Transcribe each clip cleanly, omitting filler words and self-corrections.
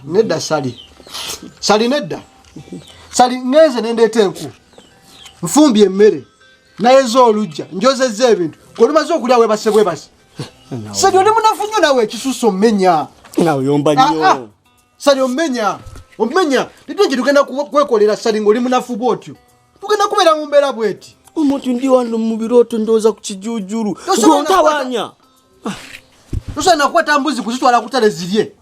Nedda Sali. Sali nedda. Sali ngeze nendete enku. Mfumbi emmere. Naye zo olujja. Njozezza ebintu. Kolumaze okulya webase bwebase. Sali oli munafunyo nawe ekisuso mmenya. Nawe yomba nnyo. Sali ommenya. Ommenya. Nitwe tugenda kwekolera Sali ng'oli munafu bw'otyo. Tugenda kubeera mu mbeera bw'eti. Omuntu ndi wano mu biroto ndowooza ku kijujulu. Ntabanya. Tosana kukwata mbuzi kuzitwala kutale zirye.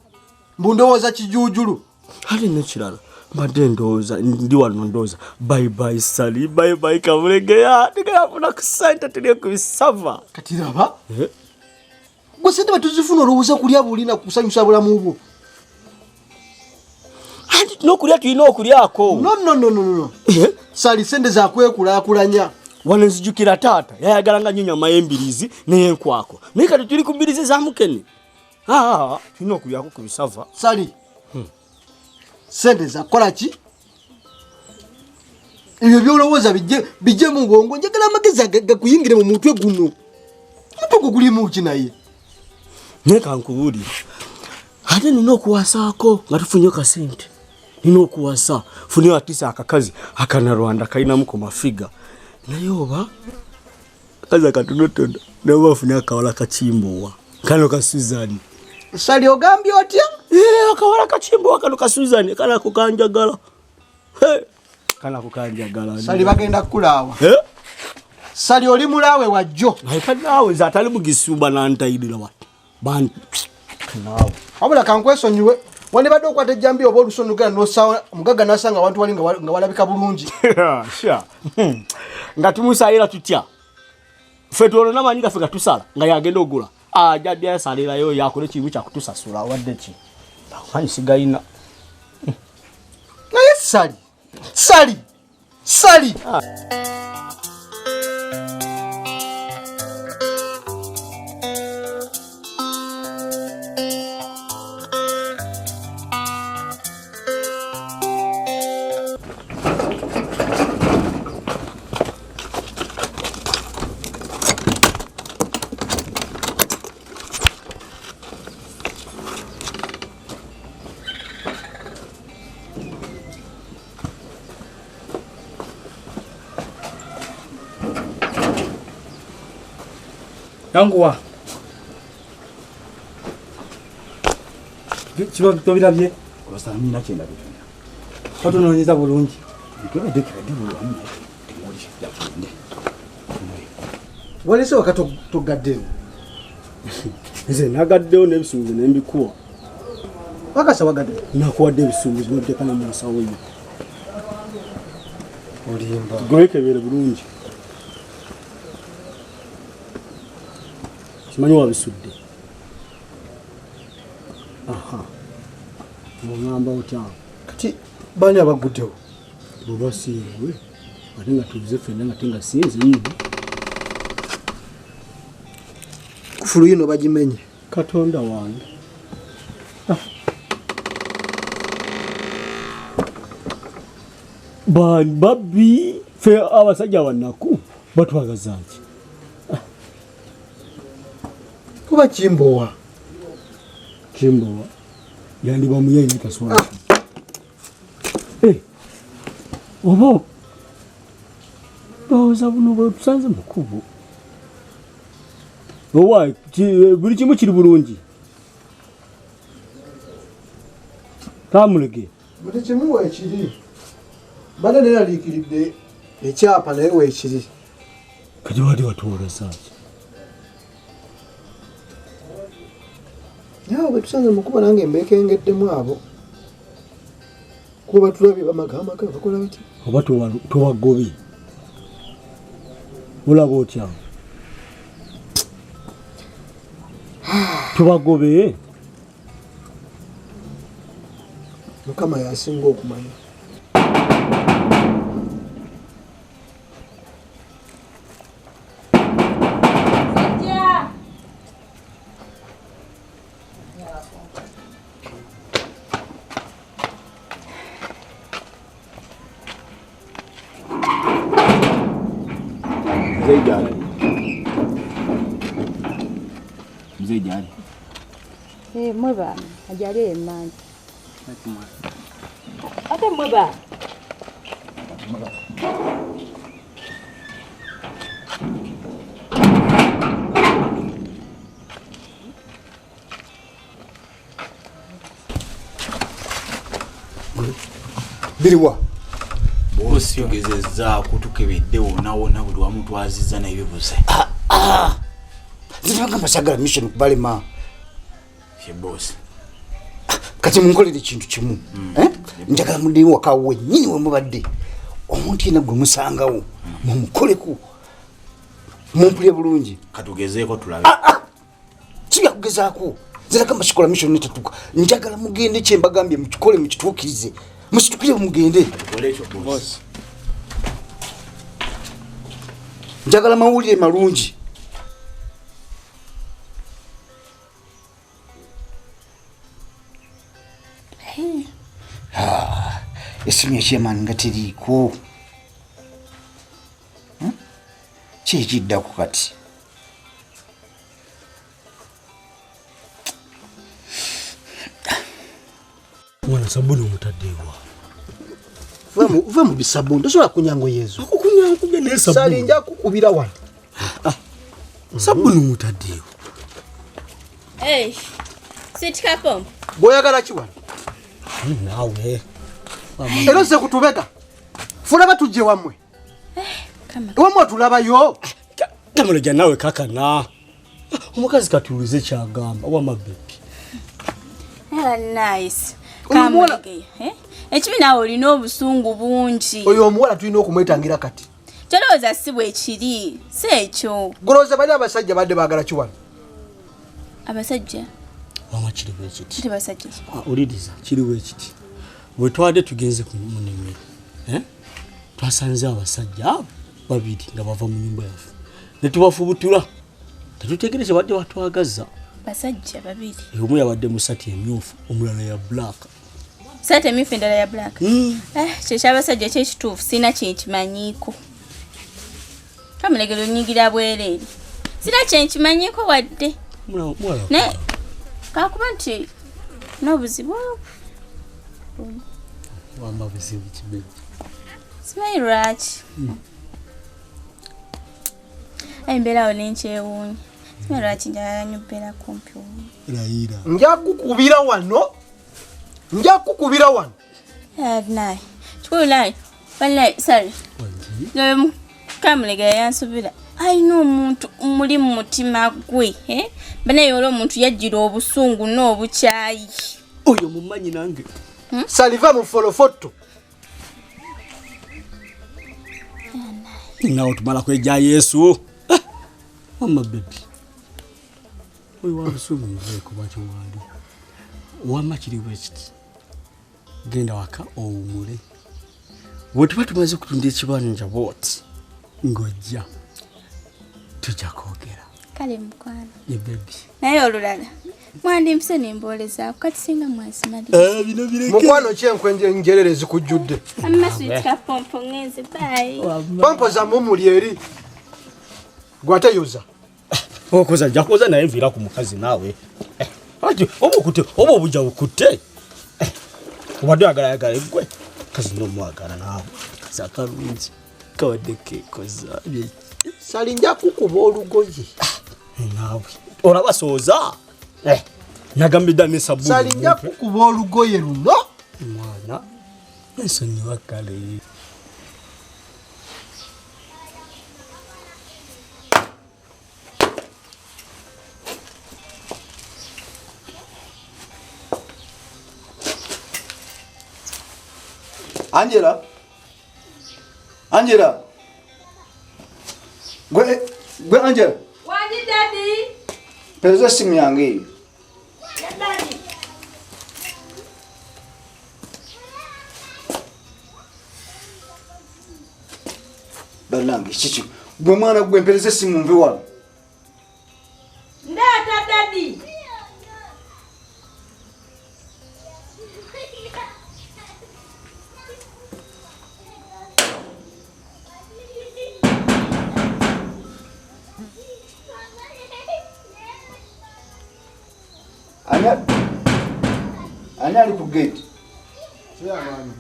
Mbu ndowooza kijujulu. Ali nekirala. Mbadde ndowooza ndi wano ndowooza. Bye bye Sali. Bye bye Kabulegeya. Ndigafuna ku sente tuli ku bisava. Kati raba? Gwe sente batuzifuna olowooza kulya bulina kusanyusa bulamu bwo. N'okulya tulina okulyako. No. Sali sente za kwekulaakulanya. Wano nzijukira taata yayagalanga nnyo nyama y'embirizi n'enkwako. Naye kati tuli ku mbirizi za mukene. Tulina okulyako ku bisava. Sali. Sente za kola ki? Ebyo byolowooza bijje mu bwongo. Njagala amagezi gakuyingire mu mutwe guno. Mutwe gulimu ki naye? Naye kankubuulire. Ate nina okuwasaako nga tufunye kasente. Nina okuwasa. Funye atisa akakazi akanarwanda kalinamu ku mafiga. Naye oba akazi akatonotono nabo bafune akawala kachimbowa. Kano ka Suzani. Sali ogambye otya? Akawala kachimbowa kano ka Suzani. Kana kukanjagala. Kana kukanjagala. Sali bagenda kulaawa. Sali oli mulaawe wajjo. Naye kanawe zatali mugisumba nantayidira wati. Bantu. Nawe. Abula kankwesonyiwe. Wani badde okwata ejjambi oba olusonugera n'osawa omugaga n'asanga abantu wali nga walabika bulungi. Sha. Nga tumusayira tutya. Ffe tuolona manyi gaffe gatusala nga yagenda ogula. Ajadde yasalirayo yakole kibu kya kutusasula wadde ki. Manyi sigayina. Naye Sali. Yanguwa. Kiba tobirabye? Kosa mina kyenda bitunda. Otunoonyeza bulungi. Ndikebedde bulungi. Timoli yafunde. Walese wakato togadde. Nze nagaddewo n'ebisuubizo ne mbikuwa. Wakasa wagadde. Nakuwadde ebisuubizo n'otekana mu nsawo yo. Olimba. Gwekebere bulungi. Simanyi wabisudde. Mungamba otya. Kati bani abaguddewo. Baba siwe. Ate nga tubuze ffenna nga tenga sinzi nnyo. Kufulu yino bagimenye. Katonda wange. Babi fe abasajja banaku batwagazanki. Kuba Kimbowa. Yandiba muyenyi kaswala. Obo. Bawoza buno bwe tusanze mukubu. Owa buli kimu kiri bulungi. Tamulege. Buli kimu ekiri. Bana nera likiridde ekyapa naye weekiri. Kati wadi watuwola saaki. Yawe betusanze mukuba nange mbekengeddemu abo. Kuba tulabye bamagamba bakola biti. Oba towagobi. Olaba otya. Tubagobe. Mukama yasinga okumanya. Mzee jali. Mwe bana, ajali emmanyi. Ate mbaba. Biriwa. Bosi yogezezza kutukebedde wona buli wamu twaziza na ebibuze. Zivanga masagala mission kubalema. Ye bosi. Kati munkolere kintu kimu. Njagala mudde waka wennyini we mubadde. Omuntu yena gwe musangawo. Mumukoleku. Mumpulye bulungi. Katugezeeko tulabe. Kiya kugezaako. Zira kama shikola mission netatuka. Njagala mugende kyembagambye mukikole mukituukirize. Musitukire mugende. Bosi. Njagala mawulire malungi. Esimu ya chairman nga teriiko. Kyekiddako kati. Mwana sabuni omutaddeewa. Va mu bisabuni tosobola kunyango yezo. Okunyango ne sabuni. Sali nja kukubira wano. Sabuni omutaddeewa. Hey. Sweet kapom. Goyagala ki wano? Nawe. Era se kutubega. Funa batujje wamwe. Wamwe tulabayo. Tamuleja nawe kakana. Omukazi katulize kyagamba wa mabebi. Nice. Kamulege. Ekibi nawe olina obusungu bungi. Oyo omuwala tulina okumwetangira kati. Kyolowooza si bwe kiri. Si ekyo. Goloza bali abasajja badde baagala ki wano? Abasajja? Wama kiriwe ekiti. Kiri basajja. Oliriza kiriwe ekiti. Bwe twadde tugenze ku munimiro. Twasanze abasajja babiri nga bava mu nyumba yaffe. Ne tubafubutula. Tetutegereje badde watwagaza. Basajja babiri. Omu yabadde mu sati emyufu, omulala ya black. Sati emyufu endala ya black. Ky'abasajja kyekituufu sina kyekimanyiiko. Kamulegero onyigira bwereere. Sina kyekimanyiiko wadde. Ne kakuba nti n'obuzibu wamba buzibu kibeji. Simanyi lwaki. Embeerawo n'enkyewuunya. Simanyi lwaki njagala nyubbera kumpi. Raira. Nja kukubira wano. Naye. Kikulu wallahi sorry. Wangi. Kamulegero yansubira. Ayina omuntu muli mu mutima gwe. Banaye olwo omuntu yajjira obusungu n'obukyayi. Oyo mumanyi nange. Saliva mu folofoto. Nawe tumala kweja Yesu. Mama baby. Oyo wabusungu mveko bwaki wandi. Wama kiriwe ekiti. Genda waka owumule. Bwe tumaze kutunda ekibanja bwoti. Ngojja. Tujja kwogera. Kale mukwano. Ye baby. Naye olulala. Mwandi mpise nimboleza kati singa mwasimali. Bino bireke. Mukwano kyenkwenje njerere zikujjudde. Amma sweet kapompo ngenze bye. Pompo za mumuli eri. Gwateyoza. Okoza jakoza naye vira ku mukazi nawe. Ati obo buja bukute. Obadde agala gwe. Kazi no mwagala nawe. Sakalunzi. Kawadeke koza. Sali nja kukuba olugoye. Nawe. Olabasoza. Nagambida ne sabuni. Sali nja kukuba olugoye luno. Mwana. Nsonyi wakale. Angela. Gwe Angela. Wadi daddy. Pesa simu yange hiyo. Daddy. Banange chichi. Gwe mwana gwe mpeleze simu mve wano. Ndata daddy. Ani ali ku gate. Chairman.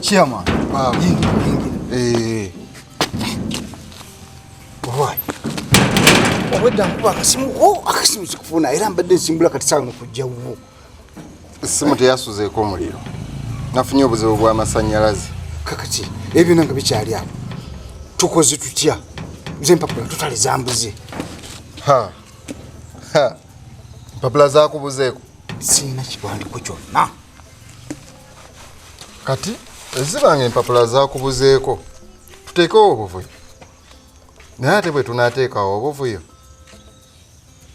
Chairman. Wow. Why? Obwedda nkuba akasimu sikufuna era mbadde nsimbula kati sawa nokujja wuwo. Simu teyasuzeeko omuliro. Nafunye obuzibu bw'amasannyalaze. Kakati ebyo nanga bikyali awo. Tukoze tutya? Nze empapula tutali zambuze. Ha. Empapula zaakubuzeeko? Sina kiwandiiko kyonna. Kati ezibanga empapula zaakubuzeeko tuteekewo obuvuyo. Naye ate bwe tunaateekawo obuvuyo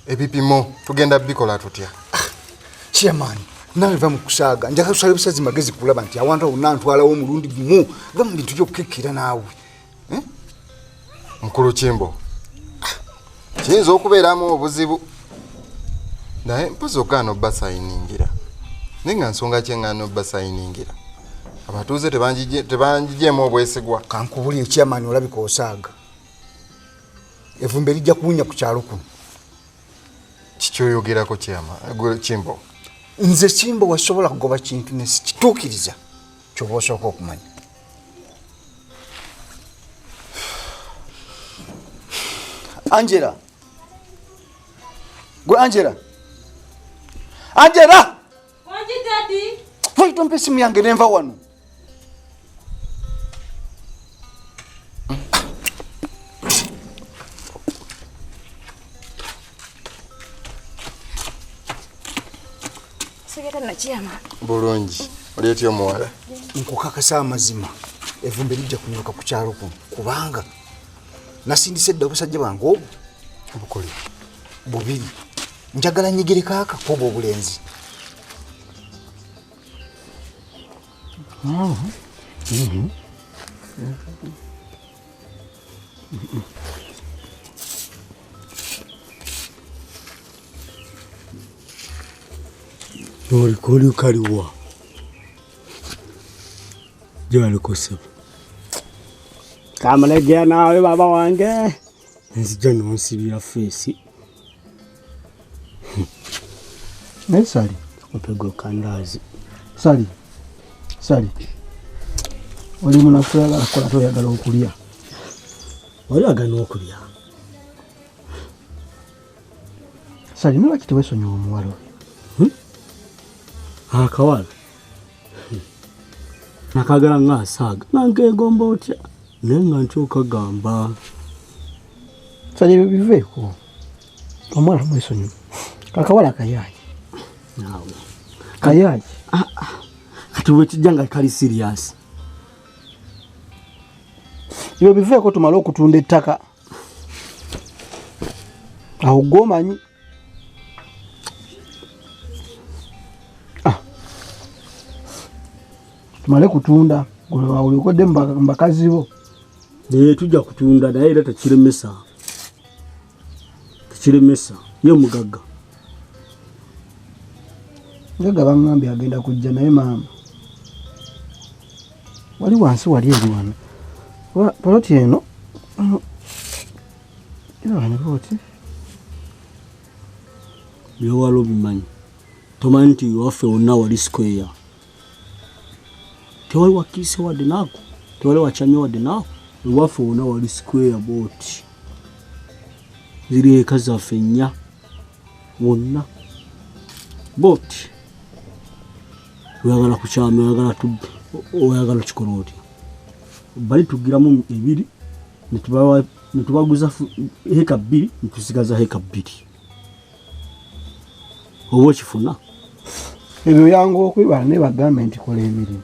ebipimo tugenda bikola tutya? Chairman, nawe va mu kusaaga. Njagala tusale busazi magezi kulaba nti awantu awo nantwalawo omulundi gumu va mu bintu by'okukikkira naawe. Mukulu Kimbo, kiyinza okubeeramu obuzibu naye mpozi ogaana obba sayiningira. Naye nga nsonga ki eŋŋaana obba sayiningira? Abatuuze tebanjigyemu obwesigwa. Kankubulire Chairman, olabika osaaga. Evumbe lijja kuwunya ku kyalo kuno. Kikyoyogerako Kimbo? Nze Kimbo wasobola kugoba kintu nesikituukiriza kyoba osooka okumanya. Angela. Gwe Angela. Angela! Wanji daddy? Why don't you see me yange nenva wano? Segera na chiyama. Bulungi. Oli etyo omuwala? Nkukakasa amazima. Evumbe lijja kunyoka ku kyalo kuno kubanga nasindise dda obusajja bwange obwo obukole bubiri. Njagala nyigire kaaka kuba obulenzi. Nolikoli kaliwa. Jwali kusema. Kamalegea nawe baba wange. Nzija nonsibira face. Sali. Opego kandazi. Sali. Oli munafuyagala kola toyagala okulya. Oyagala okulya. Sali nolwaki tewesonyiwa omuwala oyo? Akawala. Nakagala ng'asaaga nankegomba otya naye nga nkyuka gamba. Sali ebyo biveeko. Omwana mwesonyiwa. Akawala kayaaki. Naawe. Kayaaki. Kati bwekijja nga kali serious. Ebyo biveeko tumale okutunda ettaka. Awo gwomanyi. Tumale kutunda. Oli okodde mbakazi bo. Tujja kutunda naye era tekiremesa. Ye mugagga. Mugagga bangambye agenda kujja naye maama. Wali wansi wali eri wano. Poloti eno. Era wano poloti. Byewalo bimanyi. Tomanyi nti waffe wonna wali square. Tewali wakiise wadde naako. Tewali wacamye wadde naako. Waffe wonna wali square boat. Ziri eka zaffe nnya. Wonna. Boat. Oyagala kukyama, oyagala kikola otya. Bali tugiramu 2 netubaguza heka 2 netusigaza heka 2. Oba okifuna? Ebyo yangu okwibala ne bagambe nti kola emirimu.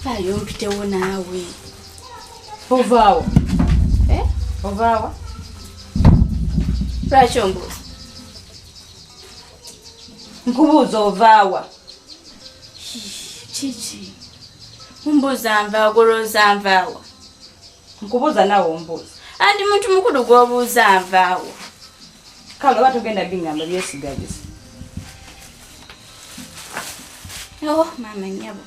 Fayo mpitewo naawe. Ovaawa. Ovaawa. Lwaki ombuuza? Nkubuuza ovaawa. Kiki? Ombuuza nvaawa, golooza nvaawa. Nkubuuza naawe ombuuza. Andi muntu mukulu gw'obuuza nvaawa. kale oba togenda bingamba byesigagiza. Oh mama nyabo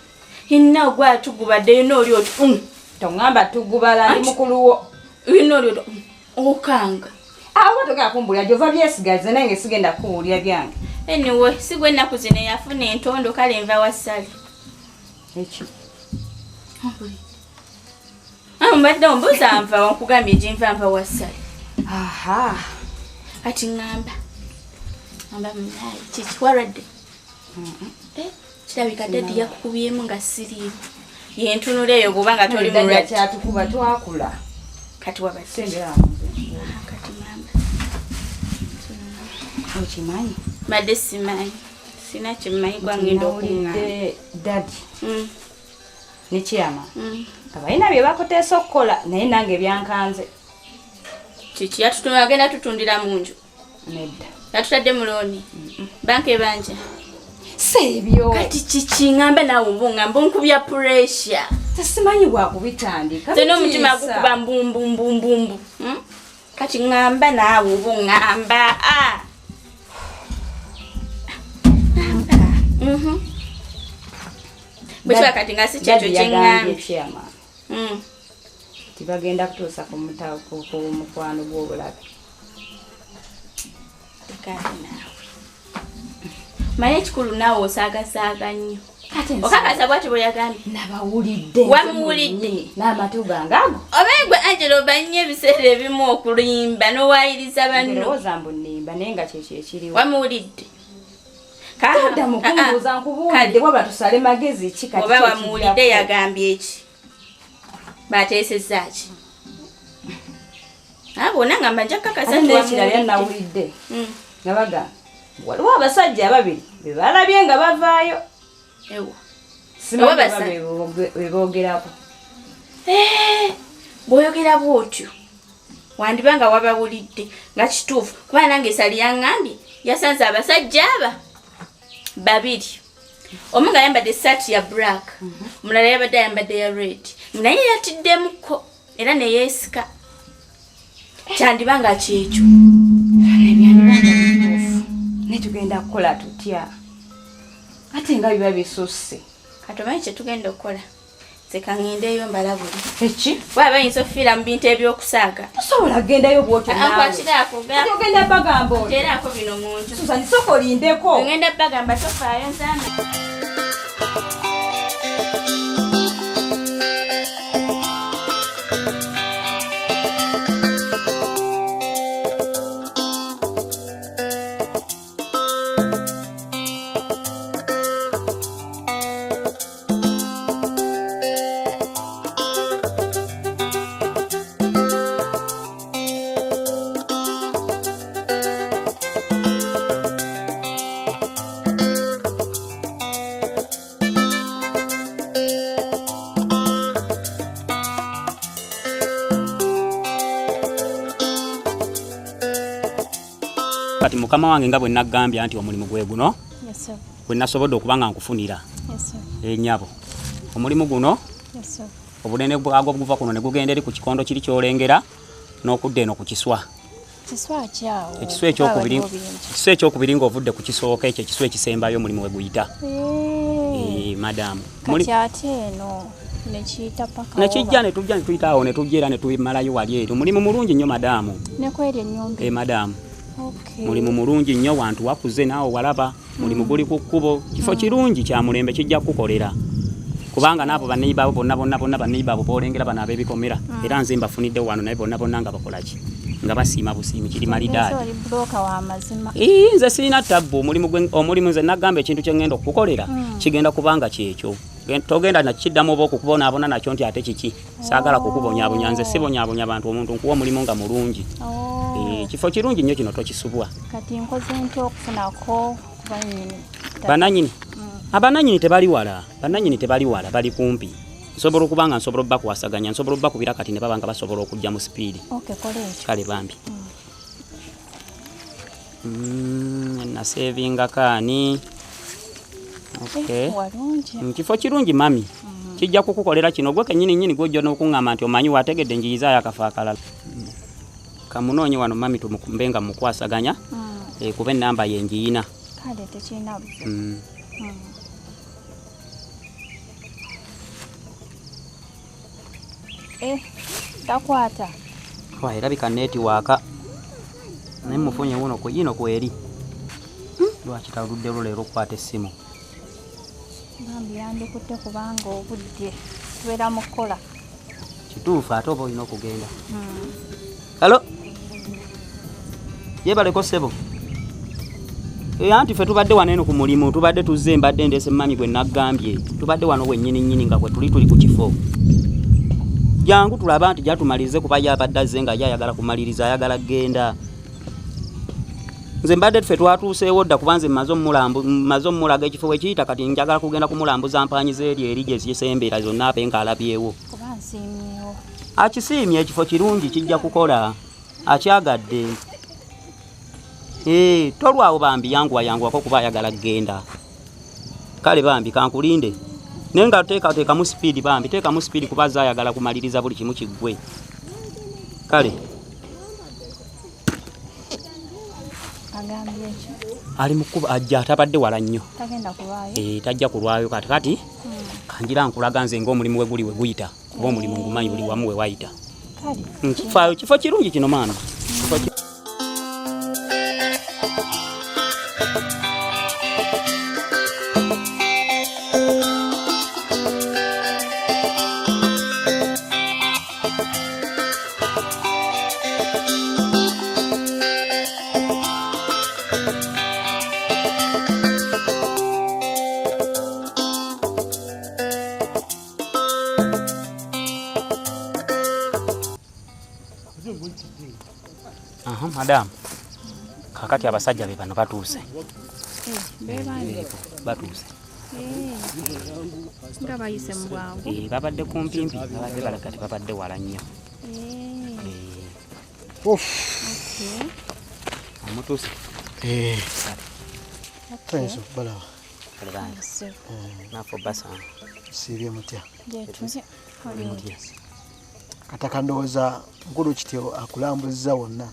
inna gwa tugubadde ino oli oti tongamba tugubala ndi mukuluwo ino oli okanga awo togenda kumbulya jova byesigagiza nange sigenda kuwulya byange. anyway sigwe ennaku zino yafuna entondo kale nva wasali eki mbadde ombuuza nva wankugambye gyenva wasali. aha kati ngamba munayi kikiwaradde kirabika dadi yakukubyemu nga siriimu yentunula eyo kubanga toli mulwadde kyatukuba twakula kati wabasembera kati ngamba okimanyi badde simanyi sina kimanyi gwangenda okuŋŋamba dadi ne kyama abalina bye bakuteesa okukola naye nange byankanze. kiki agenda tutundira mu nju nedda yatutadde mu looni banka ebanja sebyo kati kiki ngamba naawe obuŋŋamba onkubya pressure tesimanyi bwakubitandika zena omutima gukuba mbumbumbumbu kati ngamba naawe obuŋŋamba bwekiba kati nga si kyekyo kyeŋŋambye tibagenda kutuusa ku mukwano gw'obulabe. manye ekikulu naawe osaagasaaga nnyo okakasa bwati bwe yagambye nabawulidde wamuwulidde n'amatu gange ago obaye gwe Angela obanye ebiseera ebimu okulimba n'owayiriza banno ndowooza mbu nnimba naye nga kyekyo ekiriwo wamuwulidde todda mukumbuuza nkubuulidde waba tusale magezi ki kati oba wamuwulidde yagambye eki bateesezza ki bona nga mbajja kukakasa nti ekirala nawulidde nga bagamba waliwo abasajja ababiri be balabye nga bavaayo bebogerako bw'oyogera bwotyo wandiba nga wabawulidde nga kituufu kuba nange esali yaŋŋambye yasanze abasajja aba babiri omu nga ayambadde essaati ya black omulala yabadde ayambadde ya red naye yatiddemuko era neyeesika kyandiba nga kyekyo ne tugenda kukola tutya ate nga biba bisusse kati omanyi kyetugenda okukola sekaŋŋendeeyo mbalabuli eki bwaba bayinza okufiira mu bintu ebyokusaaga tosobola kugendayo bwotyo naweogenda bagamba oteeraako bino mu nju susani soka olindeko ogenda bagamba tofaayo nzambe kati mukama wange nga bwe nagambya nti omulimu gwe guno gwe nasobodde okuba nga nkufunira ennyabo omulimu guno obunene bwagwo buva kuno ne gugenda eri ku kikondo kiri kyolengera n'okudda eno ku kiswa ekiswa ekyokubiri ng'ovudde ku kisooka ekyo ekiswa ekisembayo omulimu we guyita madamu nekijja netujja netuyita awo netujja era netubimalayo wali eri omulimu mulungi nnyo madamu madamu mulimu mulungi nnyo wantu wakuze naawe walaba mulimu guli ku kkubo kifo kirungi kya mulembe kijja kukolera kubanga naabo baneibaabo bonna baneibaabo boolengera bano ab'ebikomera era nze mbafunidde wano naye bonna nga bakolaki nga basiima busiimi kiri malidaadi nze sirina tabbu omulimu nze nagamba ekintu kyengenda okukolera kigenda kubanga kyekyo togenda nakiddamu oba okukubonabona nakyo nti ate kiki saagala kukubonyabonya nze sibonyabonya bantu omuntu nkuwa omulimu nga mulungi kifo kirungi nnyo kino tokisubwa bananyini abananyini tebali wala bali kumpi nsobola okuba nga nsobola obbakuwasaganya nsobola obbakubira kati ne baba nga basobola okujja mu sipiidi kale bambi nasevinga kaani kifo kirungi mami kijja kukukolera kino gwe kenyini gwojja n'okuŋŋamba nti omanyi wategedde njiyizaayo akafo akalala kamunoonye wano mami tumbe nga mukwasaganya kuba enamba ye ngiina. Kale tekirina buzibu. Takwata. Erabika netiwaaka. Naye mufunye wuno yino kweri. Lwaki taludde leero okukwata essimu? Bambi yandikutte kubanga obudde tubeera mu kukola. Kituufu ate oba olina okugenda. Halo? Yebaleko ssebo. Anti ffe tubadde wano eno ku mulimu, tubadde tuzze mbadde ndeese mami gwe naggambye. Tubadde wano wennyini nga bwe tuli ku kifo. Jangu tulaba nti jatumalize kuba yabadde azze nga yayagala kumaliriza, ayagala kgenda. Nze mbadde ffe twatuuseewo dda kuba nze mmaze omulaga ekifo we kiyita kati njagala kugenda kumulambuza mpanyi zeeri eri gye zisembera zonna ape nga alabyewo. Kuba nsiimyewo. Akisiimye ekifo kirungi kijja kukola. Akyagadde. Tolwawo bambi yanguwako kuba ayagala kgenda. Kale bambi kankulinde. Naye nga teekamu sipiidi bambi, teekamu sipiidi kuba azze ayagala kumaliriza buli kimu kiggwe. Kale. Agambye ki? Ali mukuba ajja atabadde wala nnyo. Tagenda kulwayo. Tajja kulwayo kati kanjira nkulaga nze ng'omulimu we guli we guyita. Kuba omulimu ngumanyi buli wamu we wayita. Kale. Kifo kirungi kino maama. Madam, kakati abasajja be bano batuuse. Batuuse. Nga bayise mu bwangu. Babadde kumpimpi, babadde balakati babadde wala nnyo. Amutuuse. Thanks, balawa. Kalibanda. Nafo basa. Sibye mutya. Jetuze. Kataka ndowooza nkulu kityo akulambuza wonna.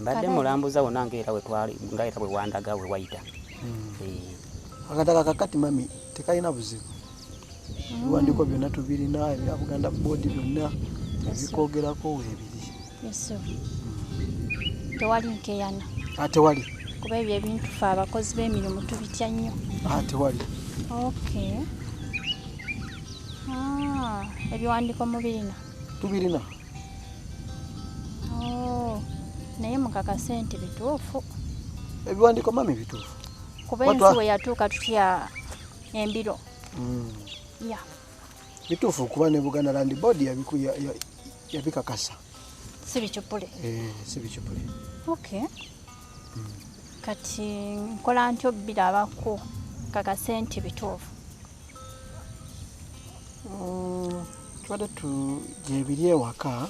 Mbadde mulambuza wonna ngaera bwe wandaga we wayita. Akataka kakati mami tekalina buzibu. Ebiwandiiko byonna tubirina, ebya Buganda Board byonna ebikwogerako weebiri. Tewali nkeyana. Tewali. Kuba ebyo ebintu ffe abakozi b'emirimu tubitya nnyo. Tewali. Okay. Ebiwandiiko mubirina? Tubirina. Naye mukakase nti bituufu. Ebiwandiiko mami bituufu. Kuba ensi we yatuuka tutya embiro. Bituufu kuba ne Buganda Land Board yabikakasa. Si bikyupule? Si bikyupule. Okay. Kati nkola ntyo birabako kakase nti bituufu. Tubadde tugyebiri ewaka.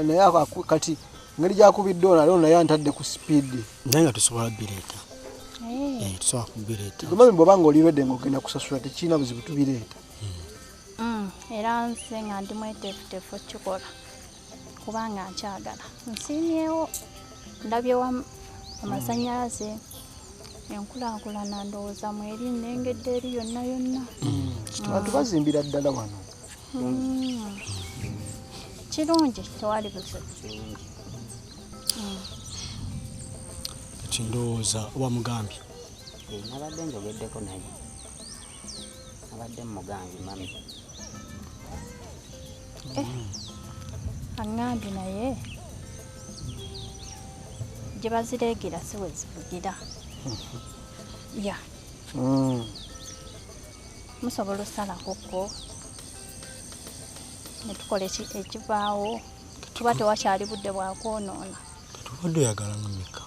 Naye kati ngeri gyakubidde ono naye antadde ku sipiidi. Naye nga tusobola bireeta. Tusobola kubireeta. Mami bw'oba ng'olibedde ng'ogenda kusasula tekirina buzibu tubireeta. Era nze nga ndi mweteefuteefu okukikola kubanga nkyagala. Nsiimyewo ndabyewo amasannyalaze enkulaakulana ndowooza mweri nnengedde eri yonna yonna. Abantu bazimbira ddala wano. Kirungi tewali buzibu. Ndowooza oba mugambye. Nabadde njogeddeko naye. Nabadde mugambye mami. Aŋŋambye naye gye bazireegira si we zivugira. Musobola osalakokko ne tukola ekivaawo kuba tewakyali budde bwakwonoona. Tubadde oyagala mmeka?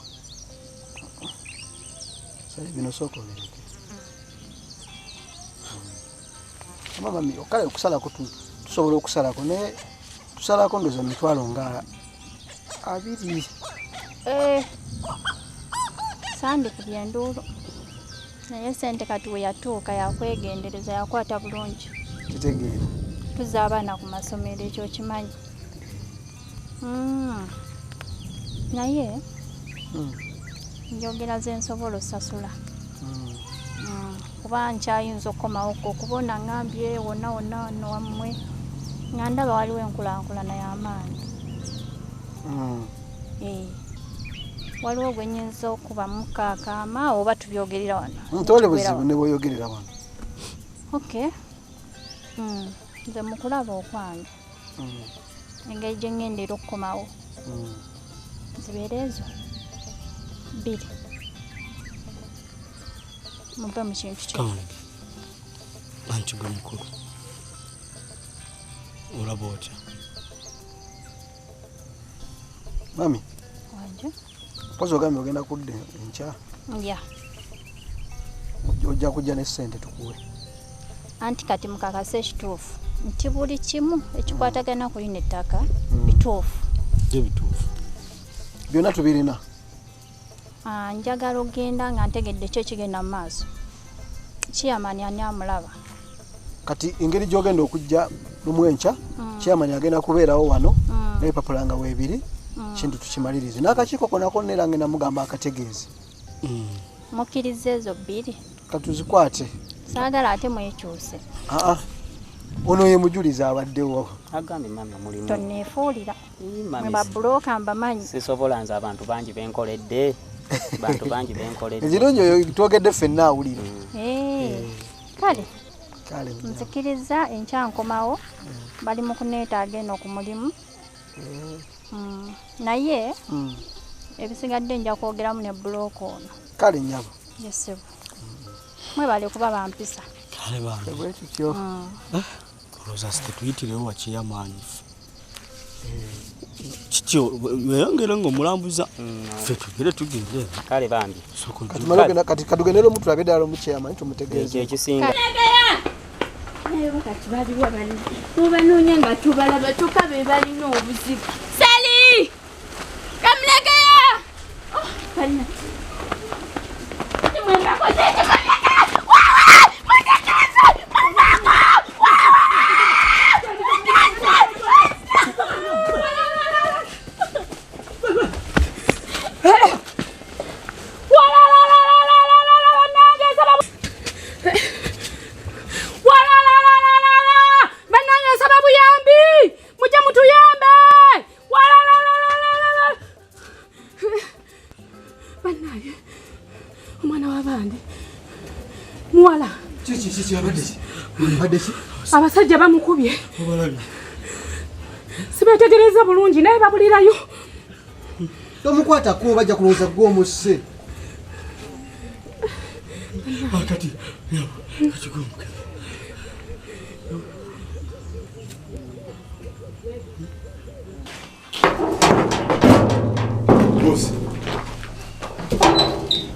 Sali bino sooka obireke. Mami okale okusalako tusobola okusalako naye tusalako ndowooza emitwalo nga 2. Sandikubye enduulu naye sente kati we yatuuka yakwegendereza yakwata bulungi. Kitegeera. Tuzza abaana ku masomero ekyo kimanyi. Naye njogera ze nsobola osasula kuba nkyayinza okukomawo okubona ngambye wonna wano wammwe nga ndaba waliwo enkulaakulana y'amaanyi waliwo gwe nnyinza okubamu kaakaama oba tubyogerera wano ntole buzibu ne bwoyogerera wano okay nze mukulaba okwange engeri gye ŋŋendera okukomawo zibeera ezo 2 muve mu kintu kyo anti gwe mukulu olaba otya mami wanje pozo ogambye ogenda kudda enkya ya ojja kujja ne ssente tukuwe anti kati mukakase ekituufu nti buli kimu ekikwatagana ku lino ettaka bituufu byonna tubirina njagala ogenda nga ntegedde ki ekigenda mu maaso kiyamani ani amulaba kati engeri gy'ogenda okujja lumwenkya kiyamani agenda kubeerawo wano n'ebipapula nga weebiri kintu tukimalirize n'akakiiko konako neera ngenda mugamba akategeeze mukkiriza ezo 2 katuzikwate saagala ate mwekyuse ono ye mujuliza abaddewo agambye mami omulimu tonneefuulira mwe babulooka mbamanyi sisobola nze abantu bangi benkoledde bantu bangi benkoledde ekirungi oyo twogedde ffenna awulira kale nzikiriza enkyankomawo bali mu kuneetaaga eno ku mulimu naye ebisigadde nja kwogeramu ne bulooka ono kale nyabo yesebo mwebale kuba bampisa kale bwe tutyo olowooza situyitirewo wakiyamaanyi kityo weyongere ng'omulambuza ffe tugere tugende kale bambi kati katugendera omu tulabe ddala omukyamaanyi tumutegeeze ekisinga naye kati baliwo bali mubanoonya nga tubalaba kyokka be balina obuzibu sali kamulegeya balina mwebakoze abasajja bamukubye sibetegereza bulungi naye babulirayo tomukwatako bajja kulowooza gw'omusse kati akigumuke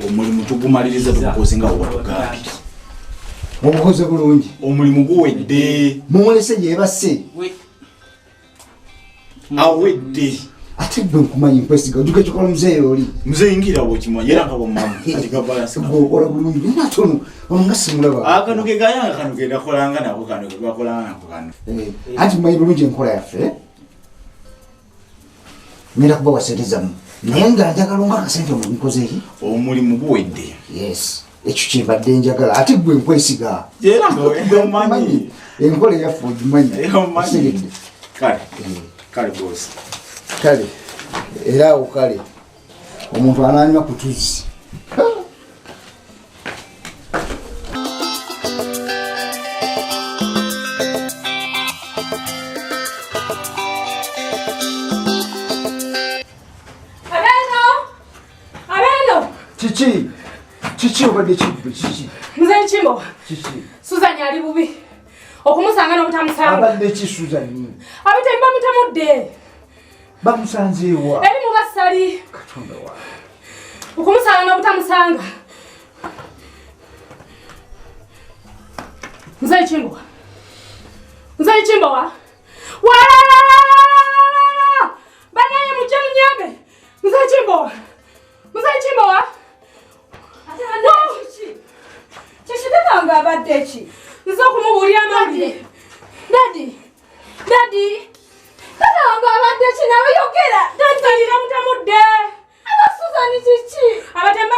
omulimu tugumaliriza tugukoze nga bwatugambye obukoze bulungi omulimu guwedde mumulese yeebase awedde ate gwe nkumanyi nkwesiga ojuka kikola muzeeyi oli muzeyingira bwekimanyi era nga bwamamu okola bulungi natono nga simulaba akano ke gayanga kano ke gakolanga nako kano ke gakolanga nako kano anti mumanyi bulungi enkola yaffe ngenda kuba waseerezamu naye nga njagala nga akasente omubikozeeki omulimu guwedde yes ekyo kyembadde njagala ate gwe nkwesiga era ngaomanyi enkola eyaffe ogimanyi kale bosi kale era awo kale omuntu ananywa ku tuzzi kiki obadde kibbe kiki nze nkimbo kiki Suzanne ali bubi okumusanga n'obutamusanga abadde ki Suzanne abite bamutamudde bamusanzeewa eri mu basali katonda wa okumusanga n'obutamusanga nze nkimbo wa banaye mujje munyambe nze nkimbo wa Kishitanga abadde ki? Nzo kumubuulira amawulire. Dadi. Katanga abadde ki nawe yogera. Dadi mutamudde. Aba Suzanne kiki? Abatemba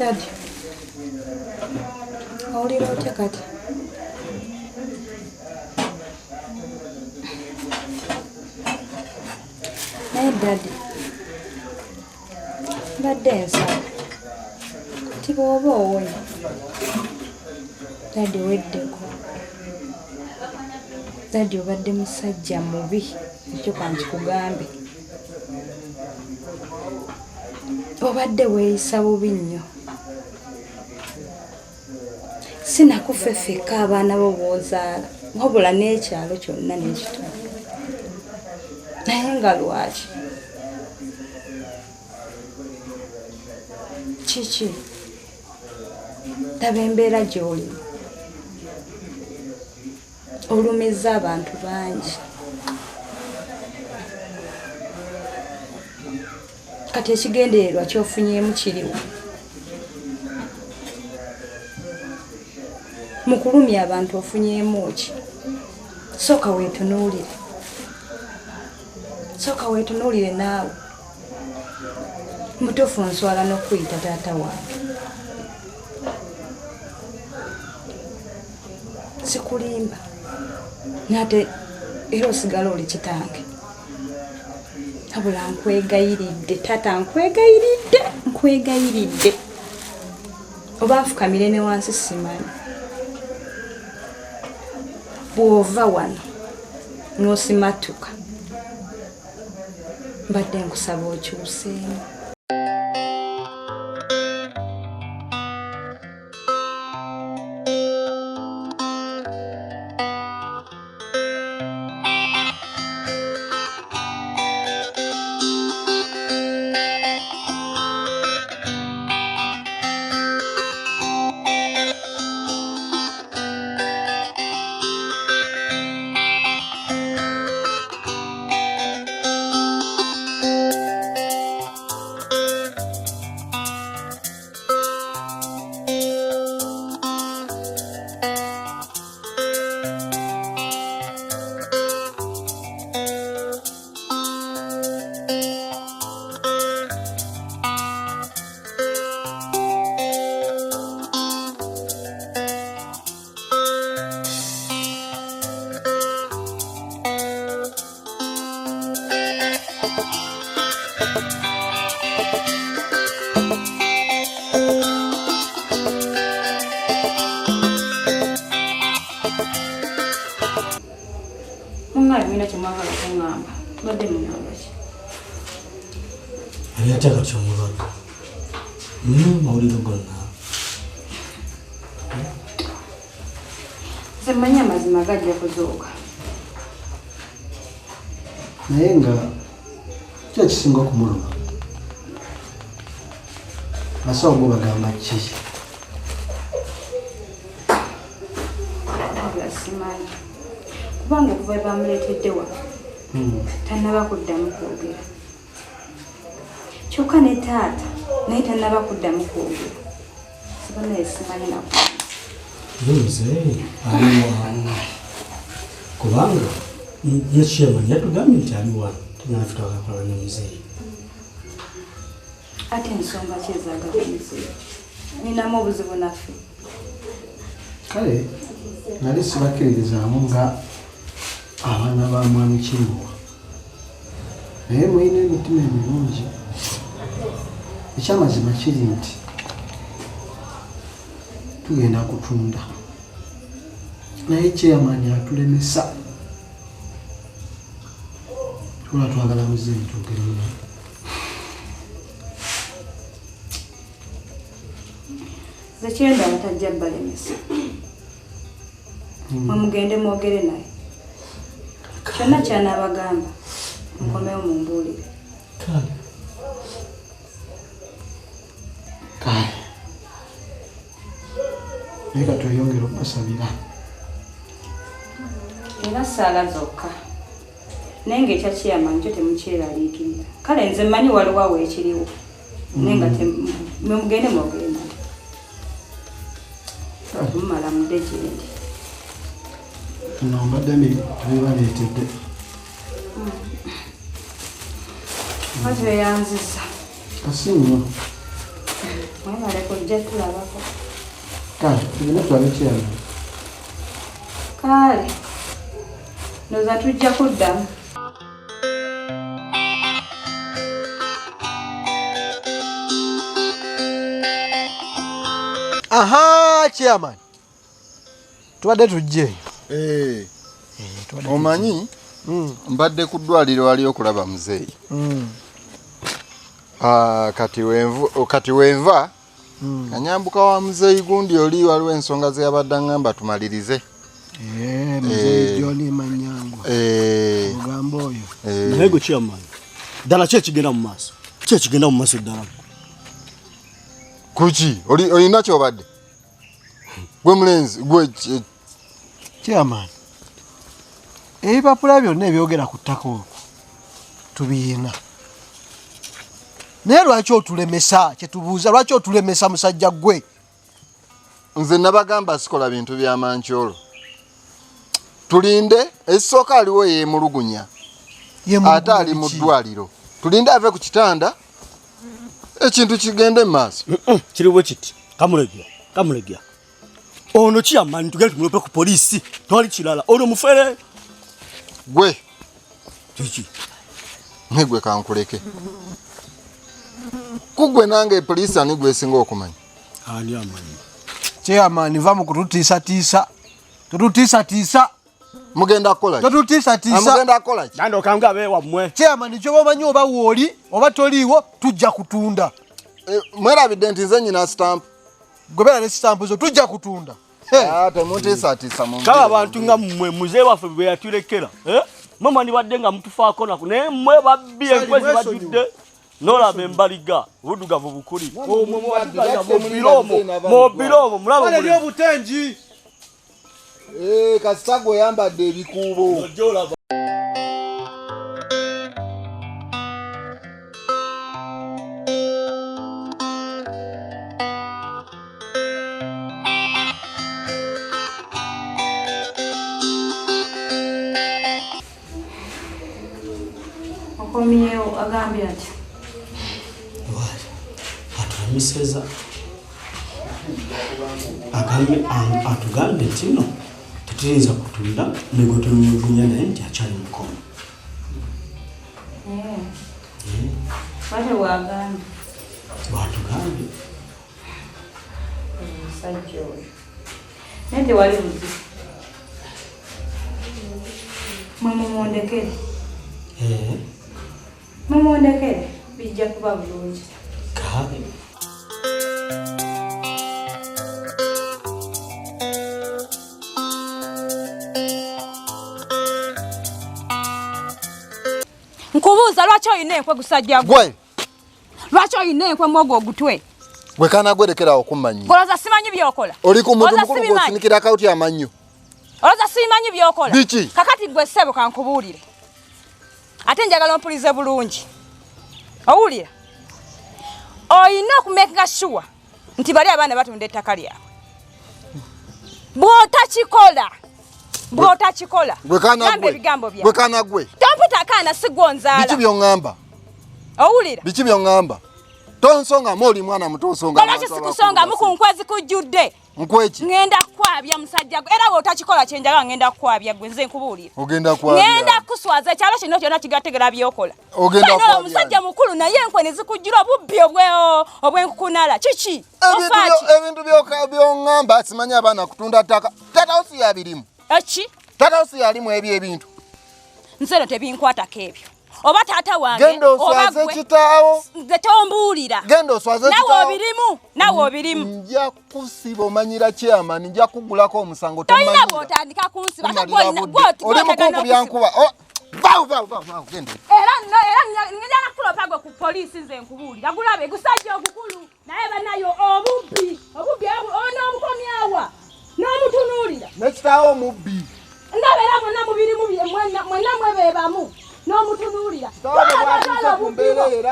Daddy. Awulira otya kati? Naye Daddy, mbadde nsaba kati bw'oba owonye Daddy weddeko. Daddy obadde musajja mubi ekyo kankikugambe. Obadde weeyisa bubi nnyo. Sinakufeffeka abaana bo b'ozaala wabula n'ekyalo kyonna n'ekitundu. Naye nga lwaki? Kiki? Laba embeera gy'oli. Olumizza abantu bangi. Kati ekigendererwa ky'ofunyeemu kiriwo. Mu kulumya abantu ofunyeemu ki? Sooka weetunuulire. Sooka weetunuulire naawe. Mutuufu nswala n'okuyita taata wange. Sikulimba. Nate era osigala oli kitange. Habula nkwegayiridde taata, nkwegayiridde. Oba nfukamire ne wansi simanyi. Bw'ova wano n'osimatuka mbadde nkusaba okyuseemu. Ayataka kyomulwadde. Mawulire gonna. Semanya amazima gajja kuzooka. Naye nga kyo kisinga okumuluma. Basawo bo bagamba ki? Simanyi. Kubanga okuva bamuleetedde wano tannaba kuddamu kwogera. Kyokka ne taata naye tannaba kuddamu kwogera. Sibannaye simanyi nako. Nze aliwa kubanga yekiyamani yatugambye nti ali wano tunafitwakakola ne muzeeyi. Ate ensonga ki ezaagala muzeeyi? Ninamu obuzibu naffe. Kale nali sibakkiririzaamu nga abaana ba mwami Kiruwa. Naye mulina emitima emirungi. Ekyamazima kiri nti tugenda kutunda. Naye kyeyamani atulemesa. Tula twagala muzeeyi twogeremu. Zekyenda batajja balemesa. Mugende mwogere naye. Kyonna kyanaabagamba nkomewo mumbuulire. Kale naye ka tweyongere okubasabira. Era saala zokka. Naye ng'ekyakiyamanyi kyo temukyeraliikirira. Kale nze mmanyi waliwo awo ekiriwo. Naye nga mugende mwogere naye. Mumala mudde gyendi. No mbadde tebibaleetedde. Ate yanziza. Asi nnyo. Mwemaleko tujja tulabako. Kale, tugende tulabe chairman. Kale. Noza tujja kuddamu. Aha, chairman. Tubadde tujje. Omanyi mbadde ku ddwaliro wali okulaba muzeeyi. Kati wenva kanyambuka wa muzeeyi gundi oli waliwo ensonga ze yabadde ngamba tumalirize. Muzeeyi John Manyango. Ogambo oyo. Naye gwe chairman. Ddala ki ekigenda mu maaso? Ki ekigenda mu maaso ddala? Kuki? Olina kyobadde? Gwe mulenzi, gwe chairman. Ebipapula byonna ebyogera ku ttaka okwo tubiina. Naye lwaki otulemesa kyetubuuza lwaki otulemesa musajja gwe? Nze nabagamba sikola bintu bya mancholo. Tulinde esooka aliwo yeemulugunya. Ate ali mu ddwaliro. Tulinde ave ku kitanda ekintu kigende mu maaso. Kiriwo kiti. Kamulegya. Ono chairman tugende tumulope ku poliisi. Twali kirala. Ono mufere. Gwe. Kiki. Negwe kankuleke. Kugwe nange poliisi ani gwe singa okumanyi. Ani amanyi. Chairman va mu kututiisa. Tututiisa. Mugenda kola. Tututiisa. Mugenda kola. Nando kanga bewa mmwe. Chairman kyo bomanyi oba wooli oba toliiwo tujja kutunda. Mwerabidde nti nze nyina stamp. Gobera ne stamp zo tujja kutunda. Temutiisa mu. Kala abantu nga mmwe muzeeyi waffe bwe yatulekera. Mama ni badde nga mutufaako nako naye mmwe babbi enkwezi bajudde. Nolaba embaliga budugavu bukuli. Mobiromo mulaba buli obutengi. Kasitago yambadde ebikuubo. Okomyewo agambye ati. Atulamiseza. Atugambye kino tutuyinza kutunda nego tumulugunya naye nti akyali mukono. Wate wagambye. Watugambye. Musajja oyo. Nente wali buzi. Mumundekere. Mumundekere bijja kuba bulungi. Kabe. Nkubuuza lwaki oyina enkwe gusajja gwe? Lwaki oyina enkwe mwogo ogutwe? Gwe kana gwedekera okumanyi. Oloza simanyi byokola. Oli ku muntu mukulu gwosinikira akauti amanyo. Oloza simanyi byokola. Biki? Kakati gwe ssebo kankubuulire. Ate njagala ompulize bulungi. Owulira? Oyina okumakinga sure nti bali abaana batunda ettaka lyabwe. Bw'otakikola. Gwe kana gwe. Gwe kana gwe. Tomputa akaana si gw'onzaala. Biki by'oŋŋamba? Owulira? Biki by'oŋŋamba? Tonsonga moli mwana muto nsonga. Lwaki sikusonga mu ku nkwezi kujjudde? Nkweki? Ngenda kwabya musajja gwe. Era bw'otakikola kyenjaga ngenda kwabya gwe nze nkubuulira. Ogenda kwabya. Ngenda kuswaza ekyalo kino kyonna kigategera byokola. Ogenda kwabya. Omusajja mukulu naye enkwe ne zikujjira obubbi obw'enkukunala. Kiki? Ebintu by'oŋŋamba simanyi abaana kutunda ttaka. Tata osi yabirimu. Eki? Tata osi yalimu ebyo ebintu. Nze no tebinkwatako ebyo. Oba taata wange genda oswaze kitaawo. Nze tombuulira. Genda oswaze kitaawo. Nawe obirimu. Nja kusiba omanyira chairman nja kugulako omusango tomanyi. Toyina bw'otandika kunsiba. Oli mukuku byankuba. Vaawu genda. Era njagala kulopa gwe ku poliisi nze nkubuulira. Gulabe gusajja ogukulu naye banayo obubbi onoomukomyawa n'omutunuulira. Nekitaawo omubbi. Ndabeera mwonna mubirimu mwenna mwebeebamu. N'omutunuulira.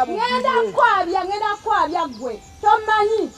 Ngenda kwabya gwe. Tomanyi.